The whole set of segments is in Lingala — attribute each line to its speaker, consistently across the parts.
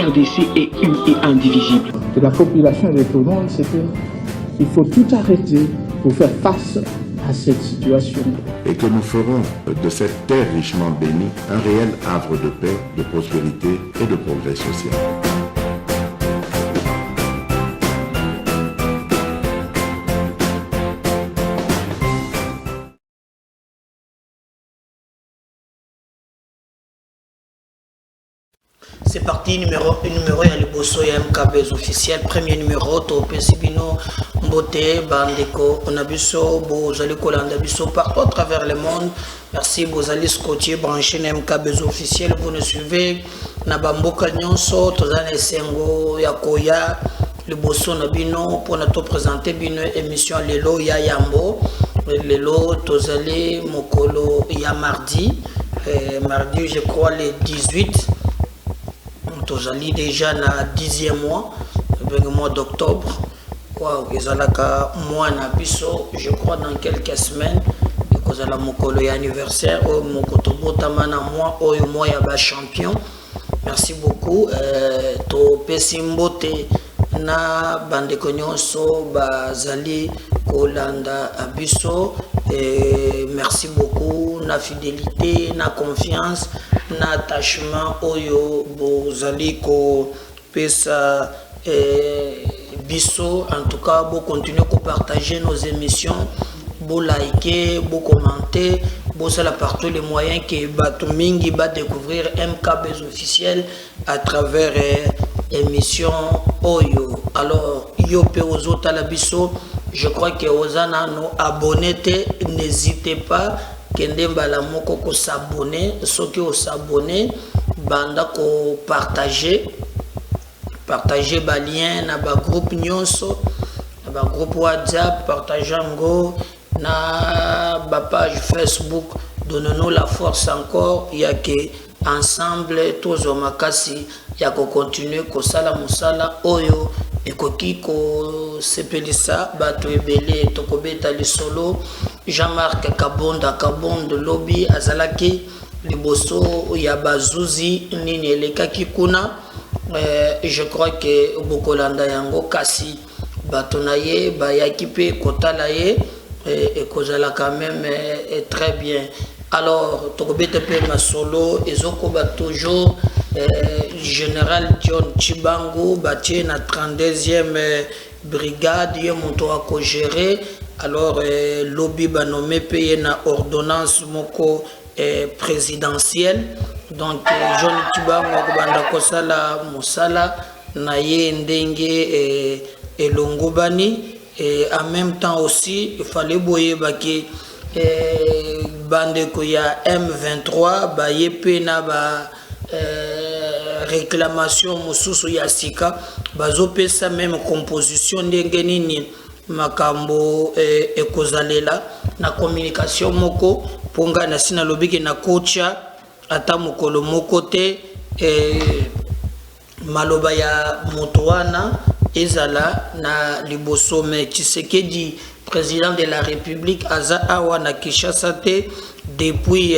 Speaker 1: RDC est une et indivisible.
Speaker 2: De la population et de tout le monde, c'est qu'il faut tout arrêter pour faire face à cette situation.
Speaker 3: Et que nous ferons de cette terre richement bénie un réel havre de paix, de prospérité et de progrès social.
Speaker 4: C'est parti, numéro 1, il y a le bosso et MKB officiel. Premier numéro, Topé Sibino, Mbote, Bandeko, Onabiso, Bozali Kolandabiso, partout à travers le monde. Merci, Bozali Scottier, branché MKB officiel. Vous nous suivez, Nabamboka Nyonso, Tozane Sengo, Yakoya, le bosso Nabino, pour nous présenter une émission Lelo Yayambo. Lelo, Tozali, Mokolo, ya mardi. Mardi, je crois, le 18. Tozali déjà na 10e mois, le mois d'octobre. Mois na biso, je crois dans quelques semaines, kozala mokolo ya anniversaire, mokotobo tamana mois oyo mois ya ba champion. Merci beaucoup. To pesimbote na bandeko nyonso bazali kolanda abiso. Merci beaucoup na fidélité, na confiance, na attachement oyo bozali ko pesa biso. En tout cas, vous continuez à partager nos émissions, vous liker, vous commenter, vous ça partout les moyens que Batumingi va découvrir MKB officiel à travers émission oyo. Alors yope aux autres à la biso. Je crois que Ozana nous abonnés, n'hésitez pas kende mbala moko ko s'abonner, soki o s'abonner, banda ko partager ba lien na ba groupe nyonso, na ba groupe WhatsApp, partageango na ba page Facebook, donnons-nous la force encore, il y a que ensemble tous makasi ya ko continuer ko sala musala oyo ekoki ko sepelisa bato ebele tokobeta lisolo. Jean-Marc Kabonda lobby azalaki liboso ya bazuzi nini elekaki kuna. Je crois que bokolanda yango kasi bato na ye bayaki pe kotala ye ekozala quand même très bien. Alors tokobeta pe masolo ezokoba toujours général John Chibango batie na 32e brigade ye moto a ko gérer. Alors lobby ba nommé payé na ordonnance moko présidentielle. Donc John Chibango banda kosala musala na ye ndenge elongobani. Et en même temps aussi il fallait boyer baki bande ko ya M23 ba yepe na ba réclamation mususu ya sika bazopesa même composition ndenge nini makambo ekozalela na communication moko ponga na sina lobiki na kocha ata mokolo moko te maloba ya motoana ezala na liboso. Mais Tshisekedi président de la République aza awa na Kinshasa te depuis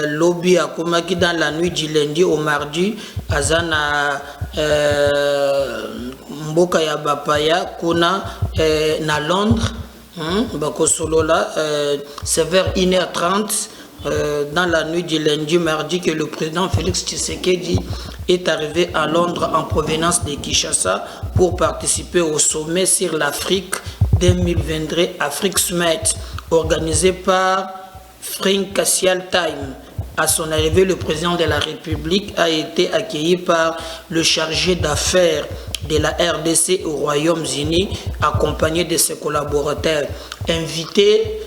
Speaker 4: lobby akomaki dans la nuit du lundi au mardi aza na mboka ya bapaya kuna na Londres. Bakosolola c'est vers 1h30 dans la nuit du lundi mardi que le président Félix Tshisekedi est arrivé à Londres en provenance de Kinshasa pour participer au sommet sur l'Afrique 2023 Afrique Summit organisé par Financial Times. À son arrivée, le président de la République a été accueilli par le chargé d'affaires de la RDC au Royaume-Uni, accompagné de ses collaborateurs. Invité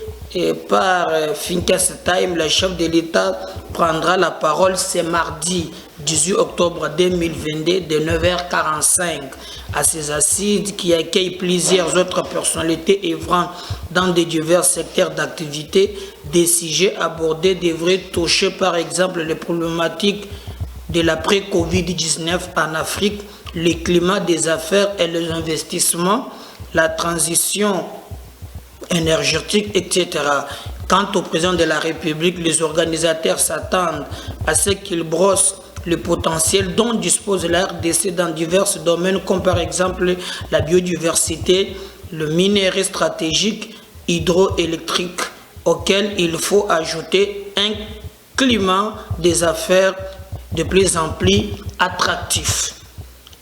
Speaker 4: par Financial Times, le chef de l'État prendra la parole ce mardi 18 octobre 2022 de 9h45 à ces assises qui accueillent plusieurs autres personnalités œuvrant dans des divers secteurs d'activité. Des sujets abordés devraient toucher par exemple les problématiques de l'après-Covid-19 en Afrique, le climat des affaires et les investissements, la transition énergétique, etc. Quant au président de la République, les organisateurs s'attendent à ce qu'il brosse le potentiel dont dispose la RDC dans divers domaines comme par exemple la biodiversité, le minerai stratégique hydroélectrique auquel il faut ajouter un climat des affaires de plus en plus attractif.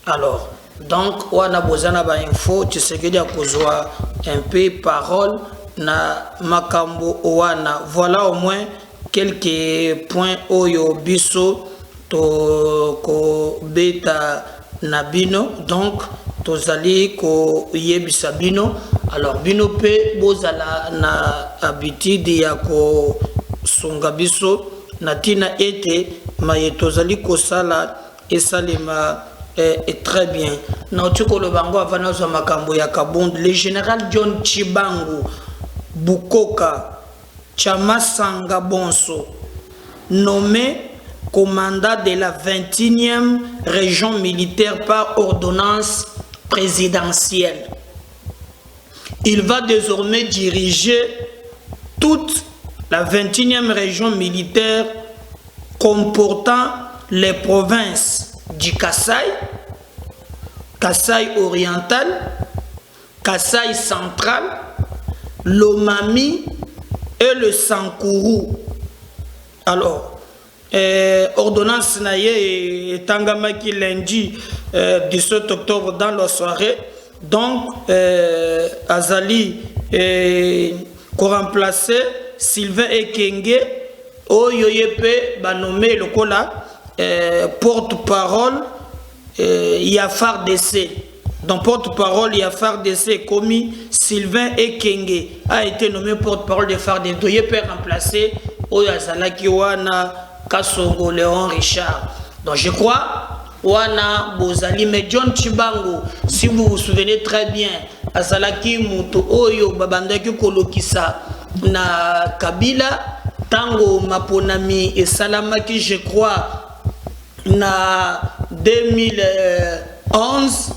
Speaker 4: Alors, donc, on a besoin d'infos, tu sais que kozwa un peu parole na makambo wana. Voilà au moins quelques points oyo biso to ko beta nabino. Donc, tozali ko yebisa bino. Alors, bino pe bozala na habitude ya ko songa biso na tina ete maye tozali ko sala esalema est très bien. Le général John Chibangu Bukoka Chamasanga Bonso, nommé commandant de la 21e région militaire par ordonnance présidentielle. Il va désormais diriger toute la 21e région militaire comportant les provinces du Kasaï, Kasaï oriental, Kasaï central, l'Omami et le Sankourou. Alors, ordonnance naye Tangamaki lundi 17 octobre dans la soirée. Donc, Azali qu'on remplaçait Sylvain Ekenge, Oyoyepe, nommé le Kola. Porte-parole Yafar DC. Donc porte-parole Yafar DC commis Sylvain Ekenge a été nommé porte-parole de Far DC. Il peut remplacer Oyazalaki Wana Kasongo Léon Richard. Donc je crois Wana Bozali mais John Chibangu, si vous vous souvenez très bien, Azalaki Muto Oyo Babandaki Kolokisa na Kabila Tango Maponami et Salamaki, je crois na 2011,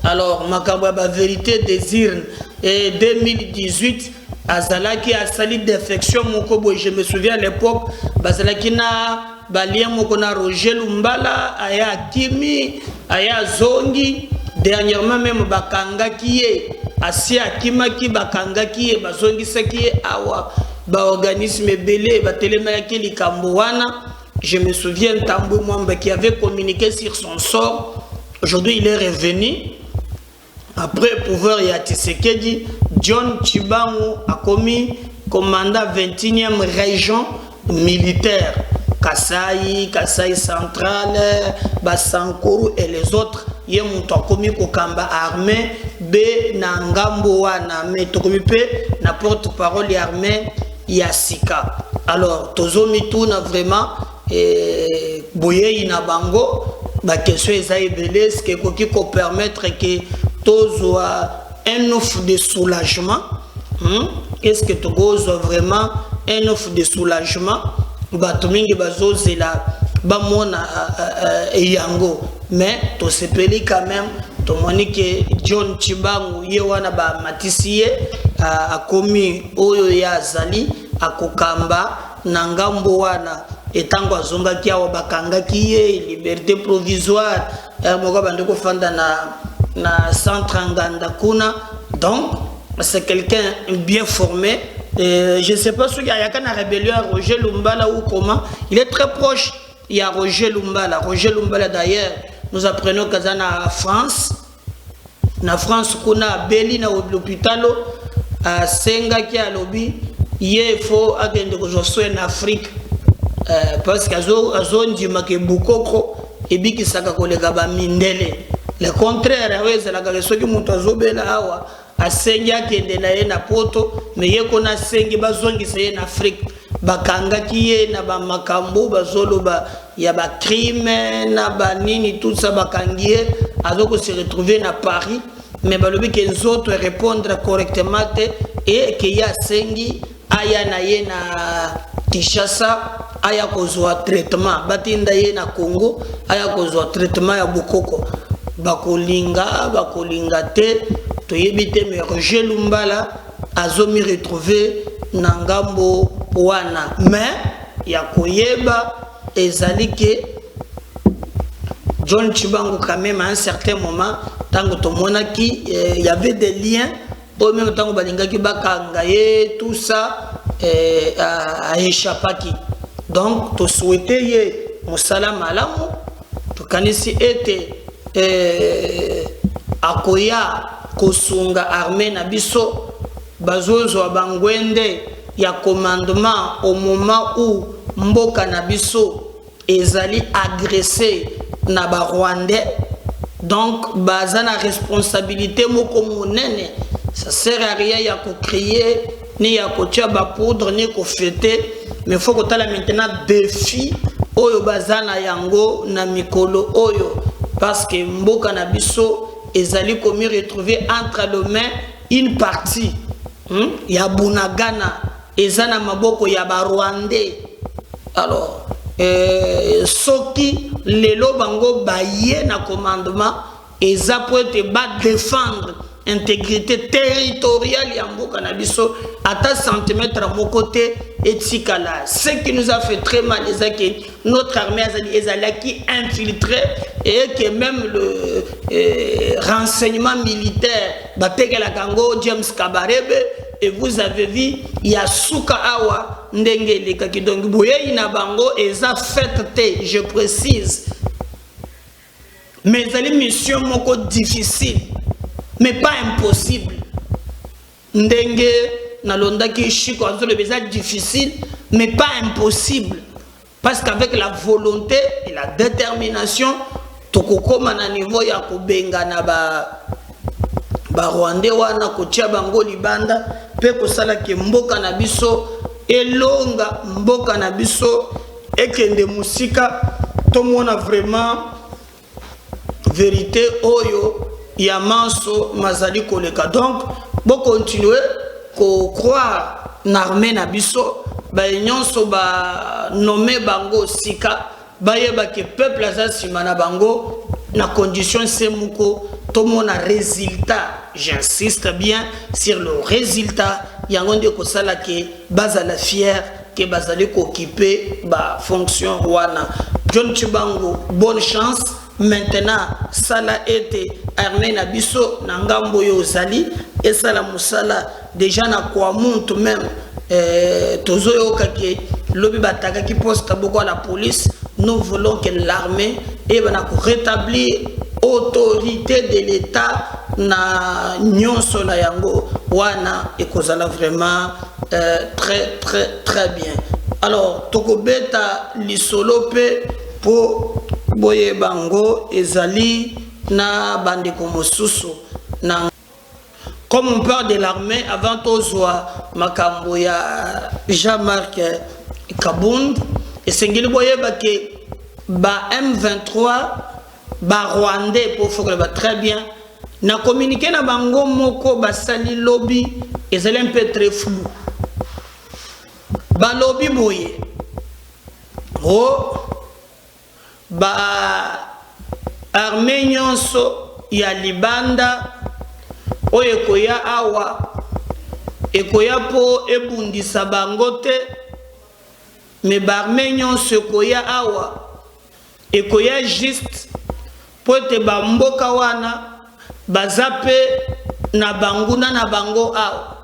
Speaker 4: alors Makababa Vérité des Urnes, et 2018 Azalaki a sali défection Mokobo. Je me souviens à l'époque Bazalaki na Balien Mokona Roger Lumbala aya Kimi aya Zongi, dernièrement même Bakanga Kiye Asia Kimaki Bakanga Kiye Bazongi Sakiye awa ba organisme belé ba télémayaki likambowana. Je me souviens Tambou Mwamba qui avait communiqué sur son sort. Aujourd'hui, il est revenu. Après pouvoir y Tshisekedi, John Chibangu a commis commandant 21e région militaire. Kasaï, Kasaï central, Basankourou et les autres. Il y a commis Kokamba armée, B Nangambo wana, mais Tokomipe, na porte-parole armée Yassika. Alors, Tozomi Touna vraiment. Et boye inabango ba question esaïe belès que qui peut permettre que tozo un offre de soulagement. Est-ce que tozo vraiment un offre de soulagement ba tomingi bazozela ba mona yango mais to sepeli quand même to monique John Chibangu ye wana ba matisiye a commis oyo ya zali akokamba nangambo wana etango azonga kia bakanga kiye liberté provisoire moko bandeko fanda na centre nganda kuna. Donc c'est quelqu'un bien formé. Je ne sais pas si il y a une rébellion à Roger Lumbala ou comment. Il est très proche. Il y a Roger Lumbala. Roger Lumbala d'ailleurs, nous apprenons que dans la France, kuna beli na l'hôpital à Senga qui a lobby, il faut attendre que je sois en Afrique. Parce qu'azo ndima ke bukoko ebiki saka kolega ba mindele. Le contraire, c'est la question que mutu azobela awa asengi akende na ye na poto mais ye kona sengi bazongisa ye na Afrique bakanga kiye na ba makambo bazoloba ya ba crime na ba nini tout ça bakangiye azoko se retrouver na Paris mais balobi que les autres répondre correctement et que ya sengi aya na ye na Kinshasa aya kozwa traitement batinda ye na Congo aya kozwa traitement ya bukoko bakolinga te toyebite mais Roger Lumbala azomi retrouver nangambo wana mais ya koyeba ezali ke John Chibango quand même à un certain moment tant que tout il y avait des liens au même temps que balingaki bakangaye tout ça a échappé. Donc tu souhaitais musala malamu tu kanisi était akoya kosunga armée na biso bazozo bangwende ya commandement au moment où mboka na biso ezali agressé na ba Rwandais. Donc baza na responsabilité moko monene, ça sert à rien ya ko crier ni ya ko tia ba poudre ni ko fêter, mais faut que tala maintenant défi oyo baza na yango na mikolo oyo, parce que mboka na biso ezali komi retrouver entre les mains une partie ya Bunagana ezana maboko ya ba Rwandais. Alors soki lelo bango baye na commandement eza pour te ba défendre intégrité territoriale ya mboka na biso ata centimètre à mon côté et tikala. Ce qui nous a fait très mal c'est que notre armée qui infiltré et que même le renseignement militaire bateke la Kango James Kabarebe. Et vous avez vu, il y a Souka Awa, Ndenge Lekaki. Donc, Boye Inabango, et ça fait, je précise. Mais c'est une mission moko difficile, mais pas impossible. Ndenge, Nalondaki Chiko, c'est difficile, mais pas impossible. Parce qu'avec la volonté et la détermination, Tokoko mana niveau ya kubenga na ba Rwandais wana kotia bango libanda pe kosala ke mboka na biso elonga mboka na biso ekende musika tomona vraiment vérité oyo ya manso mazali koleka. Donc bo continuer ko croire na armée na biso ba nyonso ba nommer bango sika bayeba ke peuple azasima na bango na condition semuko tomona résultat. J'insiste bien sur le résultat. Yangonde ko sala ke bazala fier ke bazali ko occuper ba fonction wana. John Chibango, bonne chance. Maintenant, sala été armée na biso na ngambo yo zali et sala musala déjà na kwa muntu même tozo yo kake lobi bataka ki poste beaucoup à la police. Nous voulons que l'armée et rétablir autorité de l'État na nyonso na yango wana ekozala vraiment très bien. Alors tokobeta lisolope po boye bango ezali na bandeko mosusu na. Comme on parle de l'armée, avant tozwa makambo ya Jean-Marc Kabund et sengeli boye bake ba M23 ba Rwandais pour faire le très bien. Na communiqué na bango moko basali lobby ezali un peu très flou. Ba lobby boye. Oh ba armée nyonso ya libanda oyo ekoya awa ekoya po ebundisa bango te, mais ba armée nyonso ekoya awa ekoya juste po te ba mboka wana bazape na banguna na bango awa.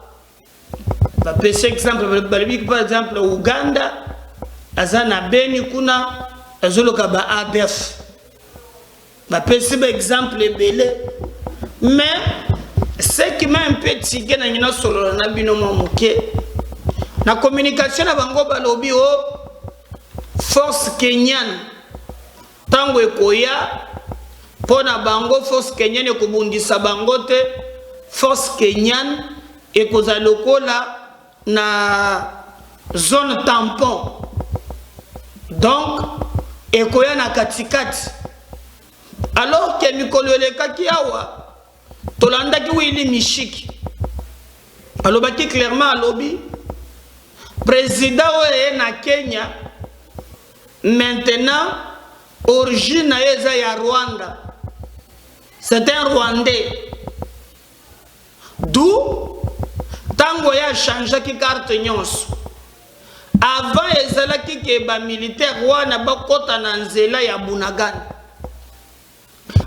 Speaker 4: Ba pese exemple par exemple Uganda azana Beni kuna azoloka ba ADF. Ba pese ba exemple belé, mais ce qui m'a un peu tigé na nyina solo na bino moke na communication na bango balobi o force kenyane tango ekoya pona bango force kenyane ekobundisa bango te, force kenyane ekoza lokola na zone tampon, donc ekoya na katikati. Alors que mikolo elekaki awa tolandaki Willy Mishiki alobaki clairement alobi président oye na Kenya maintenant origine eza ya Rwanda, c'est un Rwandais, d'où tango ya changé ki carte nyonso avant ezalaki ke ba militaire wana bakota na nzela ya Bunagana.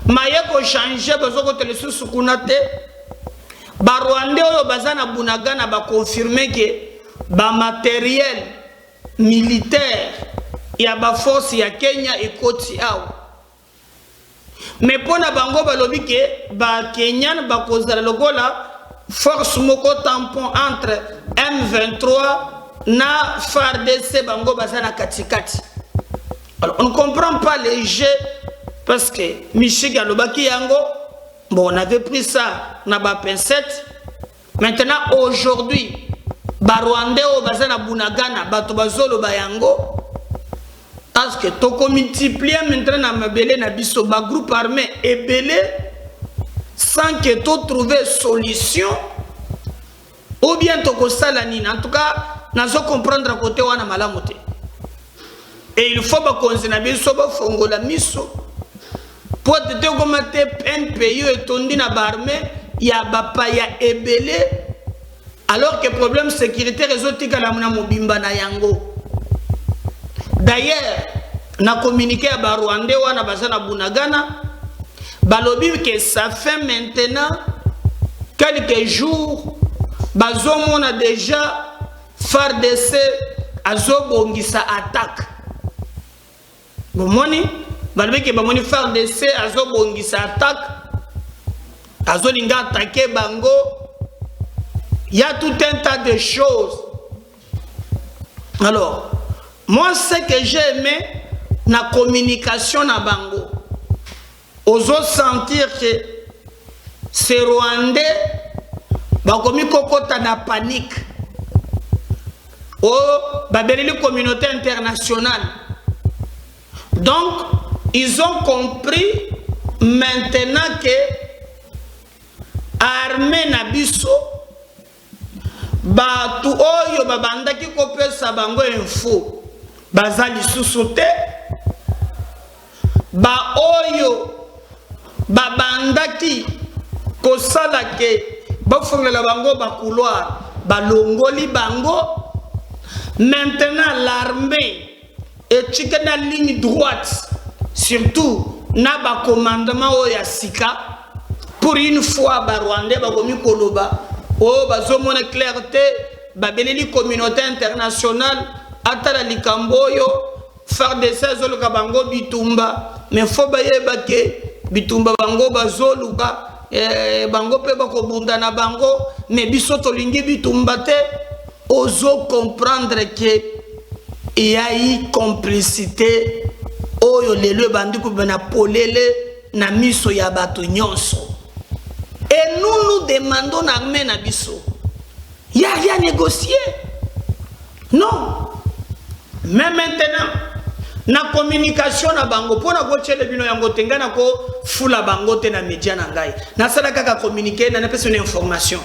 Speaker 4: maye ko changer bazoko telesusu kuna te ba Rwandais oyo bazana Bunagana ba confirmer que ba matériel militaire ya ba force ya Kenya ekoti awa mais pona bango balobi ke ba Kenyan ba kozala lokola force moko tampon entre M23 na FARDC bango bazana katikati. Alors on ne comprend pas les jeux parce que Michigan Lobaki Yango, bon, on avait pris ça na ba pincette. Maintenant aujourd'hui, ba Rwandais o bazana Bunagana bato bazolo ba yango parce que toko multiplier maintenant na mabele na biso ba groupe armé ebele sans que to trouver solution ou bien toko salanine. En tout cas, nazo comprendre à côté wana malamote. Et il faut ba konzina biso ba fongola miso pour te commenter un pays etondi na ba armée ya ba paya ebele alors que problème sécuritaire ezotika la mona mobimba na yango. D'ailleurs, na communiqué à ba Rwandais wana bazana Bunagana balobi que ça fait maintenant quelques jours bazomo na déjà FARDC azobongisa attaque. Bomoni balobi que bamoni FARDC azobongisa attaque azolinga attaquer bango. Il y a tout un tas de choses. Alors, moi, ce que j'ai aimé, la communication na bango, oso sentir que ces Rwandais, bakomi kokota na panique. Oh, babeli la communauté internationale. Donc, ils ont compris maintenant que armée na biso batu oyo babandaki kopesa bango info bazali susute ba oyo babandaki kosala ke bafungela bango ba couloir balongoli bango. Maintenant l'armée est na ligne droite, surtout na ba commandement oyo sika. Pour une fois ba Rwandais bakomi koloba oh bazomona clarté babeleli communauté internationale atala likamboyo FARDC zoluka bango bitumba mais faut bayeba ke bitumba bango bazoluka bango pe bakobunda na bango mais biso tolingi bitumba te. Ozo comprendre que il y a eu complicité oyo lelo bandi ko bana polele na miso ya bato nyonso. Et nous demandons l'armée na biso. Il n'y a rien négocié. Non. Mais maintenant, na communication na bango, pour na goche le bino yango tenga na ko fula bango te na média na ngai. Na sala kaka communiquer na pesa une information.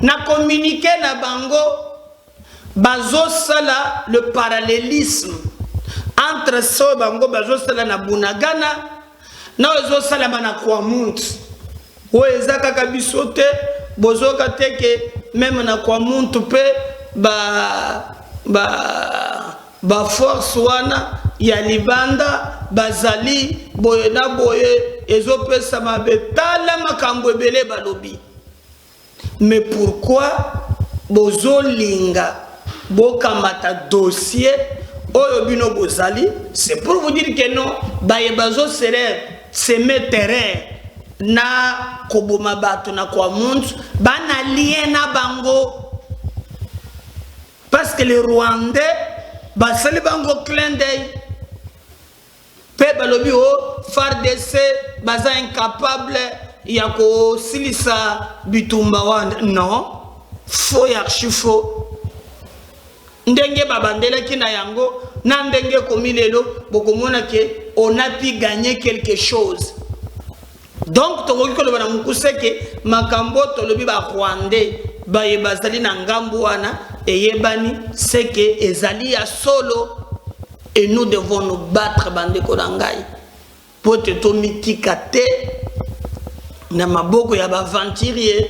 Speaker 4: Na communiquer na bango bazo sala le parallélisme entre so bango bazo sala na Bunagana na bazo sala na Kwamuntu. Oezaka kabisote bozoka teke même na kwa muntu pe ba force wana ya libanda bazali boye na boye ezopesa mabetala makambo ebele balobi. Mais pourquoi bozolinga bokamata dossier oyo bino bozali? C'est pour vous dire que non baye bazo se mettre na koboma bato na kwa muntu bana lien na bango parce que les Rwandais basali bango clin d'œil pe balobi o FARDC baza incapable ya ko silisa bitumba wana. Non, faux et archi faux. Ndenge babandela kina yango na ndenge komilelo bokomona ke on a pu gagner quelque chose. Donc, tolobi ko lobana mukuse ke makambo tolobi ba Rwandais ba yebazali na ngambu wana eyebani c'est que ezali ya solo et nous devons nous battre bande ko ngai pour te tomitika te na maboko ya ba aventurier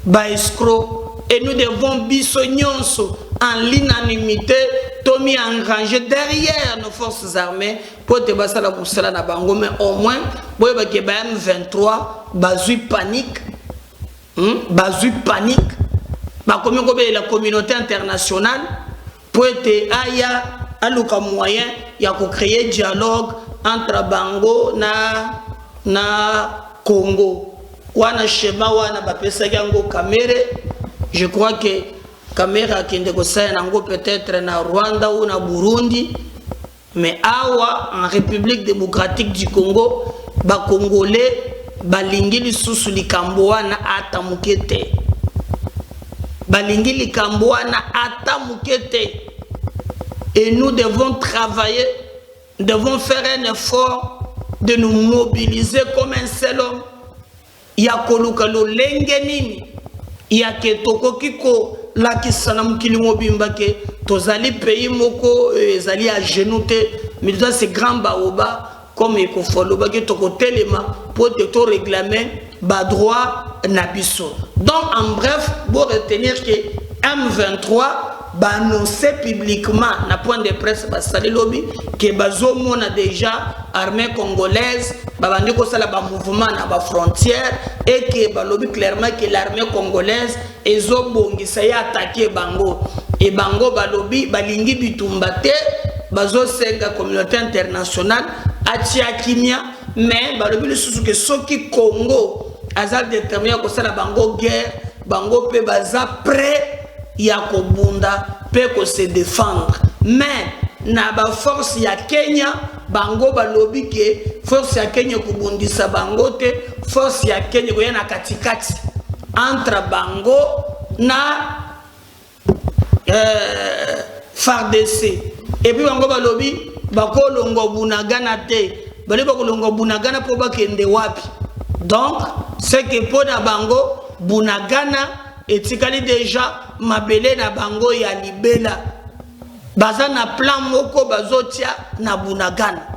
Speaker 4: ba escroc et nous devons biso nyonso en l'unanimité, Tommy enrangé derrière nos forces armées pour te passer la boussole na bango, mais au moins, pour que M23 bazui panique, comme la communauté internationale pour être aya aluka moyen ya ko créer dialogue entre bango na Congo. Wana schéma wana bapesa yango kamere. Je crois que caméra qui est peut-être na Rwanda ou na Burundi, mais awa en République démocratique du Congo, ba Congolais balingi lisusu likambo wana ata mukete. Balingi likambo wana ata mukete. Et nous devons travailler, devons faire un effort de nous mobiliser comme un seul homme. Yakoluka lo lengenini, yaketoko kiko la kisana mukili mobimba ke tozali pays moko ezali à genoux te, mais dans ces grands baoba comme ekofolo ba ke toko telema pour te réclamer ba droit na biso. Donc en bref, pour retenir que M23 ba annoncer publiquement na point de presse ba sali lobby que bazo mona déjà armée congolaise ba bandi ko sala ba mouvement na ba frontière et que ba lobby clairement que l'armée congolaise ezo bongisa ya attaquer bango et bango ba lobby balingi bitumba te bazo senga communauté internationale atia kimia mais ba lobby le sous que soki Congo azal déterminé ko sala bango guerre bango pe baza prêt Yako bunda peut se défendre, mais na ba force ya Kenya bango balobi ke force ya Kenya kubundisa bango te, force ya Kenya koyena katikati entre bango na FARDC et puis bango balobi bakolongo bunagana te, bali bakolongo bunagana po bakende wapi. Donc c'est que pour na bango bunagana etikali déjà mabele na bango ya libela baza na plan moko bazotia na bunagana,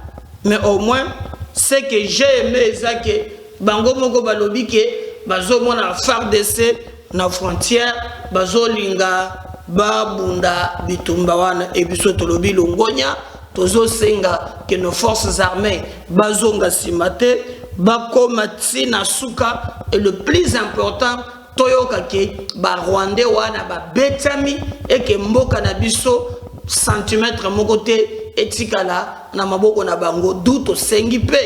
Speaker 4: mais au moins ce que j'ai aimé c'est que bango moko balobi ke bazo mona FARDC na frontière bazo linga babunda bitumba wana et biso tolobi longonya tozo senga que nos forces armées bazonga simate bakoma tina suka et le plus important toyoka ke ba Rwandais wana ba betami et que mboka na biso centimètre moko te etikala na maboko na bango duto sengi pe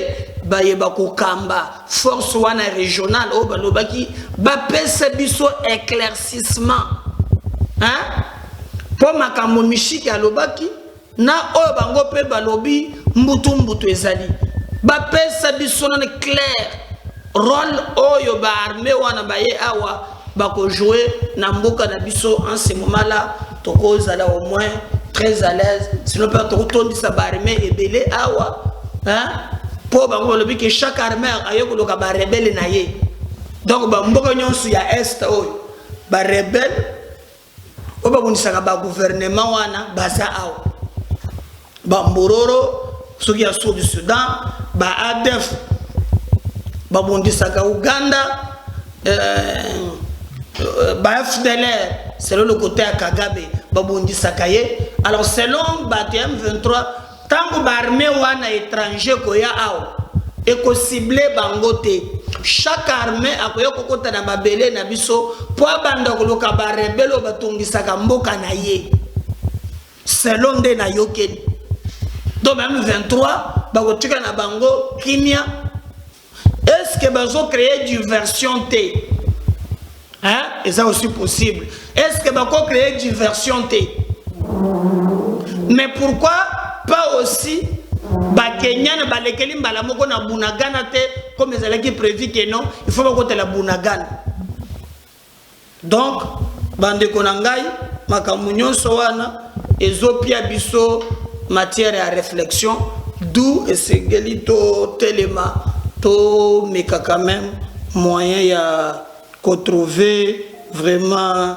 Speaker 4: ba yeba ko kamba force wana régionale o balobaki ba pesa biso éclaircissement hein pour makambo mishiki alobaki na o bango pe balobi mbutu ezali ba pesa biso na clair rôle oyo ba armée wana ba ye awa ba ko jouer na mboka na biso en ce moment là toko zala au moins très à l'aise sinon pas toko tondisa ba armée ebele awa hein pour ba ko lobi que chaque armée ayoko loka ba rebelle na ye donc ba mboka nyonso ya est oyo ba rebelle o ba bundisa ba gouvernement wana baza awa ba mbororo soki ya Sud Sudan ba ADF babondisaka Uganda ba FDLR selon le côté à Kagame babondisaka ye. Alors selon BATM 23 tango ba armée wana étranger koya awo eko ciblé bangote chaque armée akoya kokota na babele na biso po banda koloka ba rebelo batungisaka mboka na ye selon de na yokeni. Donc même 23 bakotika na bango kimia. Est-ce que vous avez créé diversion T? Hein? Et ça aussi possible. Est-ce que vous avez créé diversion T? Mais pourquoi pas aussi Kenya na lekeli mbala moko na bunagana te comme ils avaient prévu que non, il faut pas la bunagana. Donc, bande konangai makamunyon sowana ezopia biso matière à réflexion d'où esegelito telema to meka quand même moyen ya trouver vraiment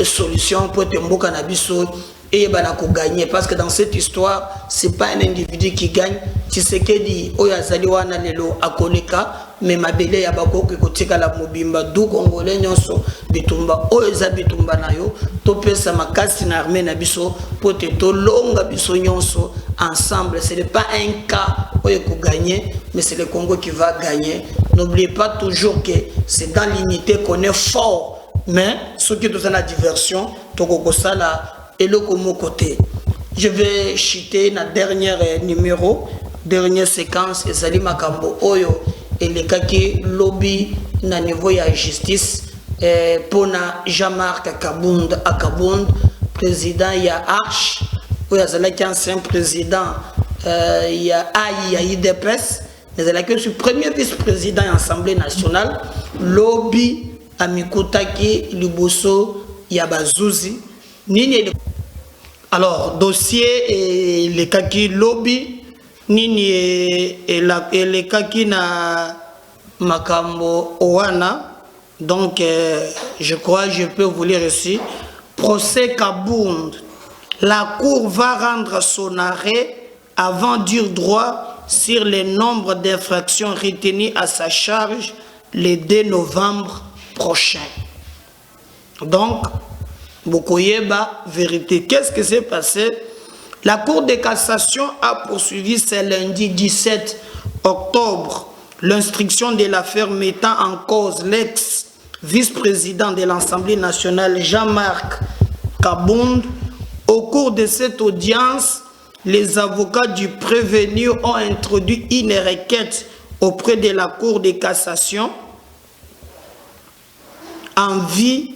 Speaker 4: solution pour te mboka na biso et banako gagner parce que dans cette histoire c'est pas un individu qui gagne Tshisekedi oyazali wana lelo akoleka mais mabele ya bakoko kotika la mobimba du congolais nyonso bitumba oeza bitumba nayo to pesa makasi na armée na biso pote to longa biso nyonso ensemble. Ce n'est pas un cas où il faut gagner, mais c'est le Congo qui va gagner. N'oubliez pas toujours que c'est dans l'unité qu'on est fort, mais ce qui est dans la diversion toko sala et le comme côté. Je vais chuter na dernier numéro, dernière séquence et Sali Makambo Oyo et les kaki lobby na niveau ya justice pour na Jean-Marc Kabund Akabund président ya Arche où il y a un ancien président il y a IDPS mais il y a le premier vice-président de l'Assemblée nationale lobby Amikutaki Liboso Yabazuzi Nini. Alors, dossier et les kaki lobby, nini et les kaki na makambo owana. Donc, je crois que je peux vous lire ici. Procès Kabund. La Cour va rendre son arrêt avant dire droit sur le nombre d'infractions retenues à sa charge le 2 novembre prochain. Donc, Bokoyeba, vérité. Qu'est-ce qui s'est passé? La Cour de cassation a poursuivi ce lundi 17 octobre l'instruction de l'affaire mettant en cause l'ex-vice-président de l'Assemblée nationale Jean-Marc Kabund. Au cours de cette audience, les avocats du prévenu ont introduit une requête auprès de la Cour de cassation en vue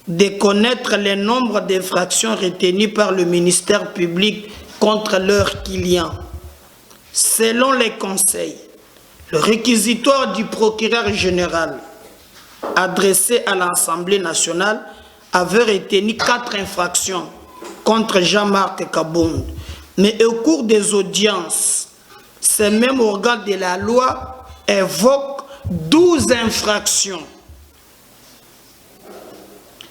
Speaker 4: de connaître le nombre d'infractions retenues par le ministère public contre leurs clients. Selon les conseils, le réquisitoire du procureur général adressé à l'Assemblée nationale avait retenu 4 infractions contre Jean-Marc Kabund. Mais au cours des audiences, ce même organe de la loi évoque 12 infractions.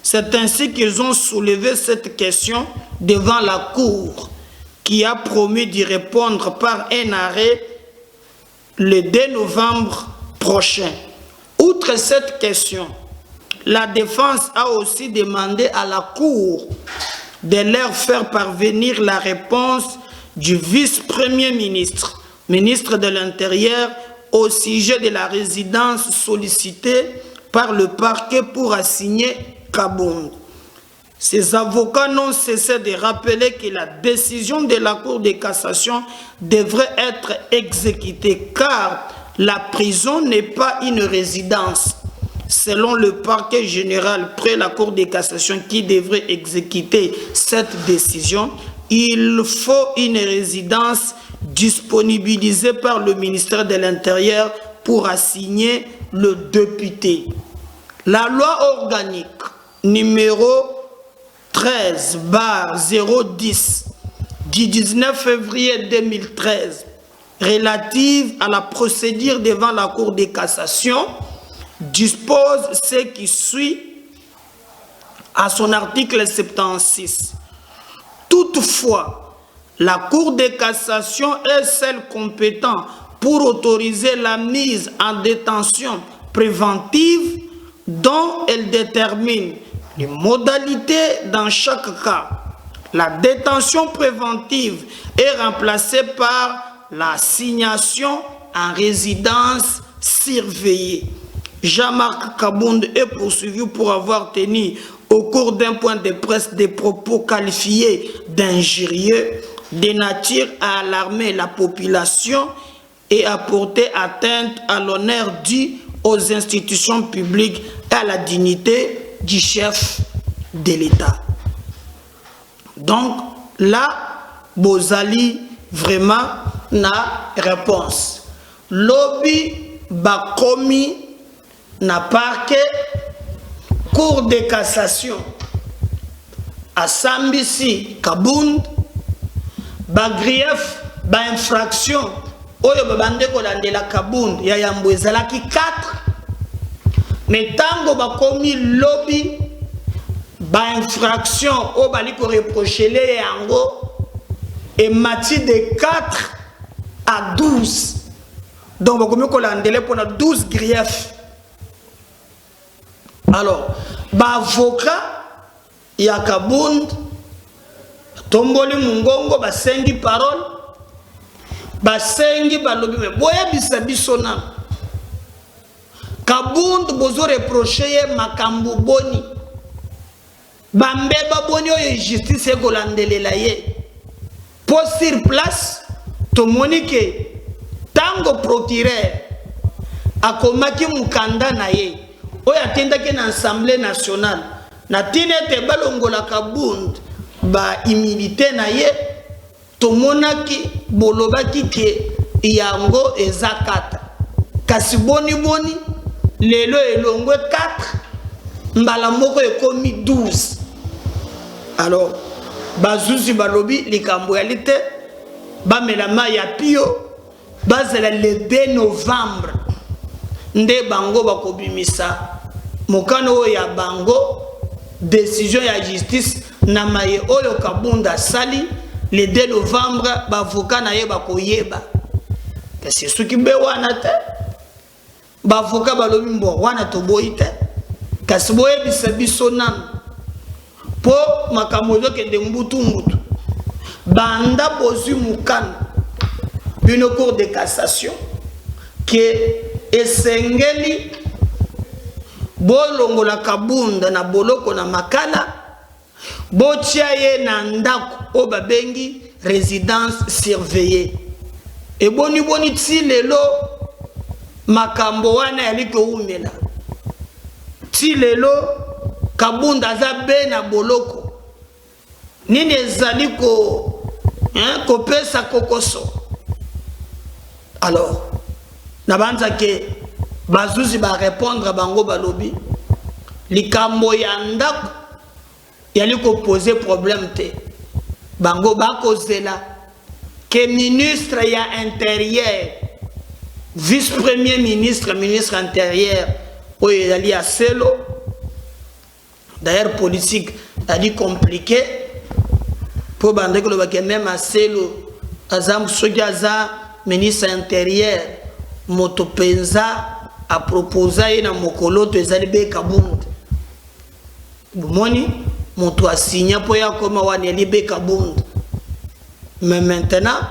Speaker 4: C'est ainsi qu'ils ont soulevé cette question devant la Cour, qui a promis d'y répondre par un arrêt le 2 novembre prochain. Outre cette question, la défense a aussi demandé à la Cour de leur faire parvenir la réponse du vice-premier ministre, ministre de l'Intérieur, au sujet de la résidence sollicitée par le parquet pour assigner Kabund. Ces avocats n'ont cessé de rappeler que la décision de la Cour de cassation devrait être exécutée car la prison n'est pas une résidence. Selon le parquet général près la Cour de cassation qui devrait exécuter cette décision, il faut une résidence disponibilisée par le ministère de l'Intérieur pour assigner le député. La loi organique numéro 13/010 du 19 février 2013 relative à la procédure devant la Cour de cassation dispose ce qui suit à son article 76. Toutefois, la Cour de cassation est celle compétente pour autoriser la mise en détention préventive dont elle détermine les modalités dans chaque cas. La détention préventive est remplacée par l'assignation en résidence surveillée. Jean-Marc Kabund est poursuivi pour avoir tenu au cours d'un point de presse des propos qualifiés d'injurieux, de nature à alarmer la population et à porter atteinte à l'honneur dû aux institutions publiques et à la dignité du chef de l'État. Donc là, Bozali vraiment na réponse. Lobby Bakomi n'a pas que Cour de cassation à Sambisi Kabund bagrief ba infraction oyo babande kolandela Kabund ya yambo ezalaki 4 mais tango bakomi lobby ba infraction oyo bali ko reprochele yango et mati de 4 à 12 Donc bakomi kolandele pona 12 griefs. Alors avocat ya Kabund tomboli mungongo basengi parole basengi balobi me boya bisa biso na Kabund bozo reprocher ye makambo boni bambeba boni oyo justice ekolandelela ye po sur place tomoni ke tango procureur akomaki mukanda na ye oyo atendaki na Assemblée nationale na tinete balongola Kabund ba immunité na ye tomonaki bolobaki ke yango ezakata kasi boni lelo elongwe 4 mbala moko ekomi 12. Alors bazuzi balobi likambo ya lite bamelama ya pio bazela le 2 novembre nde bango bakobimisa mokano ya bango décision ya justice na maye oyo Kabunda sali le 2 novembre bavoka na ye bakoyeba kasi suki be wana te bavoka balobi mbo wana toboyi te kasi boyebisa biso nanu po makambo ezokende mbutu banda bozwi mukana bino cour de cassation ke esengeli bolongola Kabunda na boloko na makala botia ye na ndako o babengi résidence surveillée e boni ti lelo makambo wana yaliko umela ti lelo Kabunda aza be na boloko nini ezali kopesa kokoso. Alors nabanza ke bazuzi ba répondre bango balobi likambo ya ndako yali ko poser problème te bango ba kozela ke ministre ya intérieur vice premier ministre intérieur oyo yali ya selo d'ailleurs politique a dit compliqué pour bande ko ba ke même à selo azam sojaza ministre intérieur moto penza a proposé na mokoloto ezali be Kabund bomoni moto a signé po ya koma wana eli be Kabund mais maintenant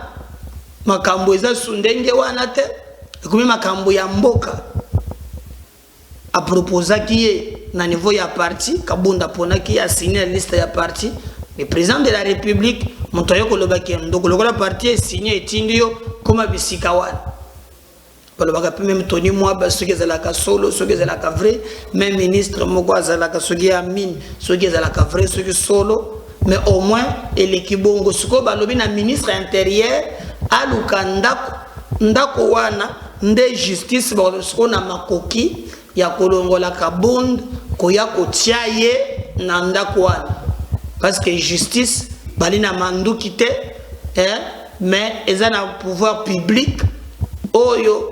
Speaker 4: makambo eza sundenge wana te ekomi makambo ya mboka a proposé ki na niveau ya parti Kabunda pona ki a signé la liste ya parti le président de la république moto yo koloba ki ndoko lokola parti est signé etindio koma bisika wana balobaka même Tony Mwaba soki ezalaka solo soki ezalaka vrai même ministre moko azalaka soki ya mine soki ezalaka vrai soki solo mais au moins elekibongo siko balobi na ministre intérieur aluka ndako wana nde justice basiko na makoki ya kolongola Kabund koya kotia ye na ndako wana parce que justice bali na manduki te mais eza na pouvoir public oyo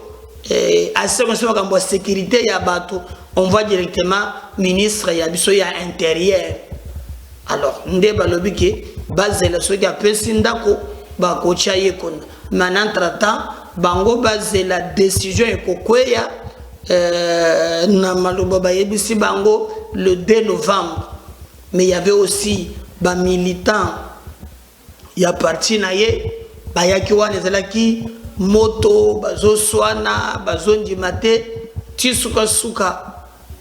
Speaker 4: à ce moment de sécurité ya bato on va directement ministre ya biso ya intérieur. Alors nde balobi ke bazela soki apesi ndako bakotia ye kona mais entre temps bango bazela décision ekokweya na maloba bayebisi bango le 2 novembre mais il y avait aussi ba militants ya parti na ye bayaki wana ezalaki moto bazo swana bazo ndimate ti suka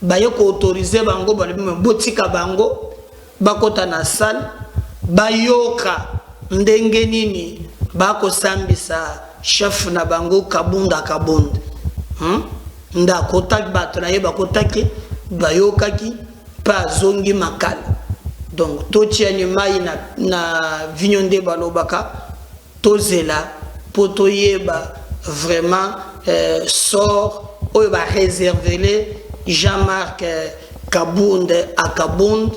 Speaker 4: baye ko autoriser bango balobi botika bango bakota na salle bayoka ndenge nini bako sambisa chef na bango Kabunda nda kotaki bato na ye bakotaki bayokaki pa zongi makala. Donc totia ni mai na vignonde balobaka tozela poto yeba vraiment sort oyo ba réserver Jean-Marc Kabund à Kabund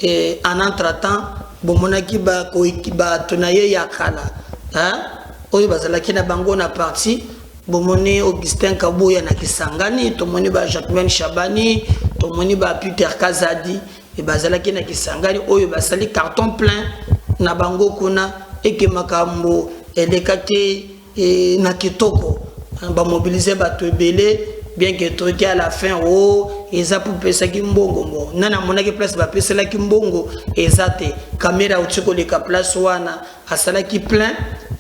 Speaker 4: et en entretemps bomonaki ba koikiba tonaye yakala oyo bazalaki na bango na parti bomoni Augustin Kabuya na Kisangani tomoni ba Jacquemaine Chabani tomoni ba Peter Kazadi et bazalaki na Kisangani oyo basali carton plein na bango kuna eke makambo elekaki na kitoko mobiliser bato belé bien que truc à la fin oh eza pour pesa ki mbongo mo nana monaki place ba pesa la ki mbongo ezate caméra utiko le ka place wana asala ki plein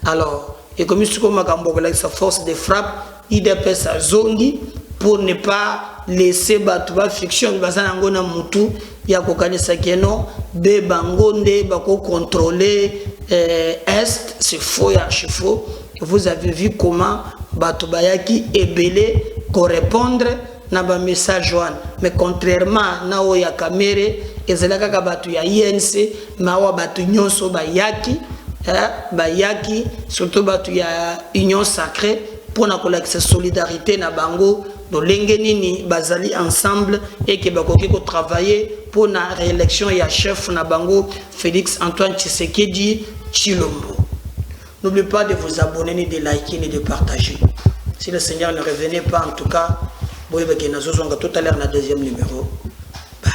Speaker 4: alors et comme ce comme makambo la sa force de frappe IDPS a zongi pour ne pas laisser bato ba fiction bazana ngona mutu ya kokanisa keno be bangonde bako contrôler est c'est faux et archi faux. Vous avez vu comment bato bayaki ebele correspondre na ba message wana mais contrairement na o ya kamere ezelaka ka bato ya INC mawa bato nyonso bayaki bayaki surtout bato ya union sacrée pour na kolakisa solidarité na bango do lenge nini bazali ensemble et que bakoki ko travailler pour na réélection ya chef na bango Félix Antoine Tshisekedi Chilombo. N'oubliez pas de vous abonner, ni de liker, ni de partager. Si le Seigneur ne revenait pas, en tout cas, vous voyez que nous allons tout à l'heure dans le deuxième numéro. Bye.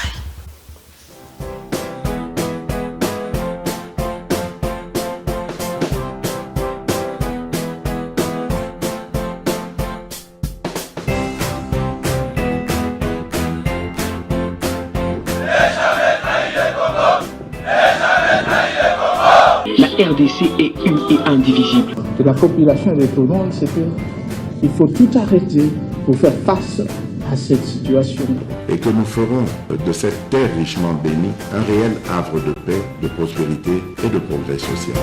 Speaker 1: La RDC est une et indivisible.
Speaker 2: De la population et de tout le monde, c'est qu'il faut tout arrêter pour faire face à cette situation.
Speaker 3: Et que nous ferons de cette terre richement bénie un réel havre de paix, de prospérité et de progrès social.